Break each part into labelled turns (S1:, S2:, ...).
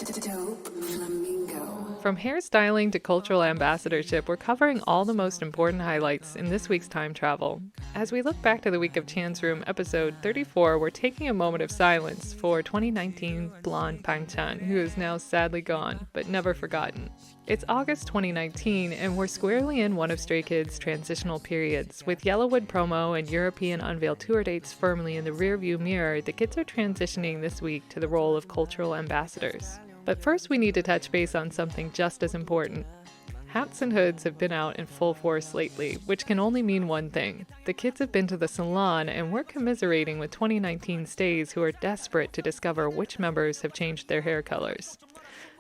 S1: Dope Flamingo.
S2: From hairstyling to cultural ambassadorship, we're covering all the most important highlights in this week's time travel. As we look back to the week of Chan's Room, episode 34, we're taking a moment of silence for 2019 blonde Pang-chan, who is now sadly gone, but never forgotten. It's August 2019, and we're squarely in one of Stray Kids' transitional periods. With Yellowwood promo and European Unveil tour dates firmly in the rearview mirror, the kids are transitioning this week to the role of cultural ambassadors. But first we need to touch base on something just as important. Hats and hoods have been out in full force lately, which can only mean one thing. The kids have been to the salon, and we're commiserating with 2019 stays who are desperate to discover which members have changed their hair colors.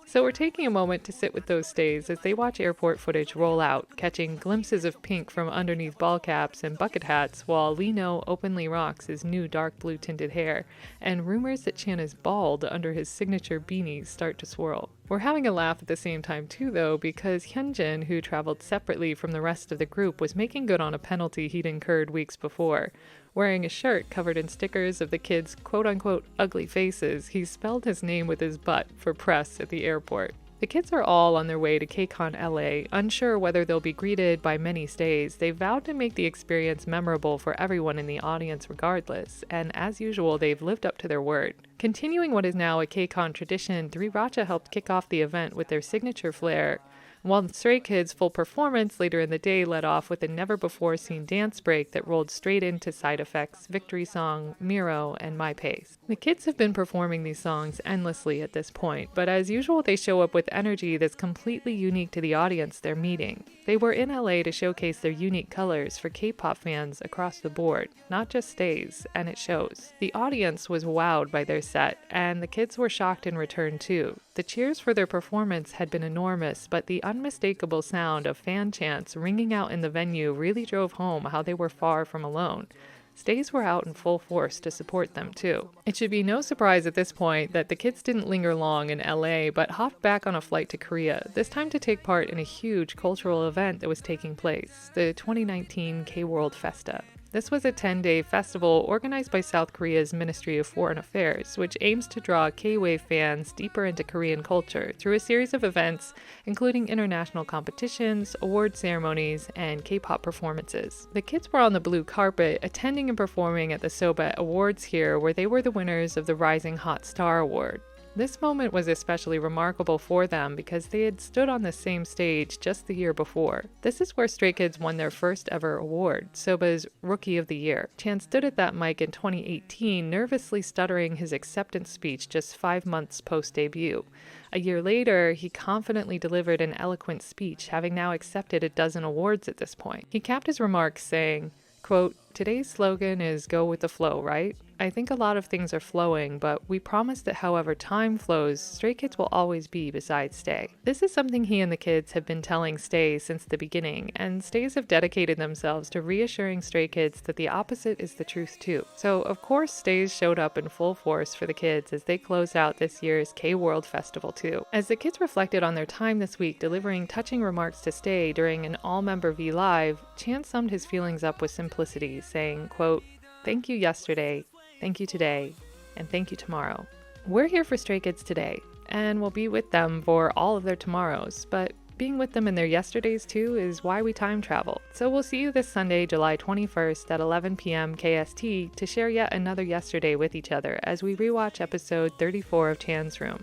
S2: So we're taking a moment to sit with those stays as they watch airport footage roll out, catching glimpses of pink from underneath ball caps and bucket hats while Lino openly rocks his new dark blue tinted hair, and rumors that Chan is bald under his signature beanies start to swirl. We're having a laugh at the same time too though, because Hyunjin, who traveled separately from the rest of the group, was making good on a penalty he'd incurred weeks before. Wearing a shirt covered in stickers of the kids' quote-unquote ugly faces, he spelled his name with his butt for press at the airport. The kids are all on their way to KCON LA, unsure whether they'll be greeted by many stays. They vowed to make the experience memorable for everyone in the audience regardless, and as usual, they've lived up to their word. Continuing what is now a KCON tradition, 3RACHA helped kick off the event with their signature flair, while the Stray Kids' full performance later in the day led off with a never-before-seen dance break that rolled straight into Side Effects, Victory Song, Miro, and My Pace. The kids have been performing these songs endlessly at this point, but as usual they show up with energy that's completely unique to the audience they're meeting. They were in LA to showcase their unique colors for K-pop fans across the board, not just stays, and it shows. The audience was wowed by their set, and the kids were shocked in return too. The cheers for their performance had been enormous, but the unmistakable sound of fan chants ringing out in the venue really drove home how they were far from alone. Stays were out in full force to support them too. It should be no surprise at this point that the kids didn't linger long in LA, but hopped back on a flight to Korea, this time to take part in a huge cultural event that was taking place, the 2019 K-World Festa. This was a 10-day festival organized by South Korea's Ministry of Foreign Affairs, which aims to draw K-wave fans deeper into Korean culture through a series of events, including international competitions, award ceremonies, and K-pop performances. The kids were on the blue carpet, attending and performing at the SOBA Awards here, where they were the winners of the Rising Hot Star Award. This moment was especially remarkable for them because they had stood on the same stage just the year before. This is where Stray Kids won their first ever award, SOBA's Rookie of the Year. Chan stood at that mic in 2018, nervously stuttering his acceptance speech just 5 months post-debut. A year later, he confidently delivered an eloquent speech, having now accepted a dozen awards at this point. He capped his remarks saying, quote, "Today's slogan is go with the flow, right? I think a lot of things are flowing, but we promise that however time flows, Stray Kids will always be beside Stay." This is something he and the kids have been telling Stay since the beginning, and Stays have dedicated themselves to reassuring Stray Kids that the opposite is the truth too. So of course Stays showed up in full force for the kids as they closed out this year's K-World Festival too. As the kids reflected on their time this week delivering touching remarks to Stay during an all-member V Live, Chan summed his feelings up with simplicity, saying, quote, "Thank you yesterday, thank you today, and thank you tomorrow." We're here for Stray Kids today, and we'll be with them for all of their tomorrows, but being with them in their yesterdays too is why we time travel. So we'll see you this Sunday, July 21st at 11 p.m. KST to share yet another yesterday with each other as we rewatch episode 34 of Chan's Room.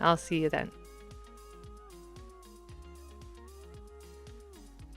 S2: I'll see you then.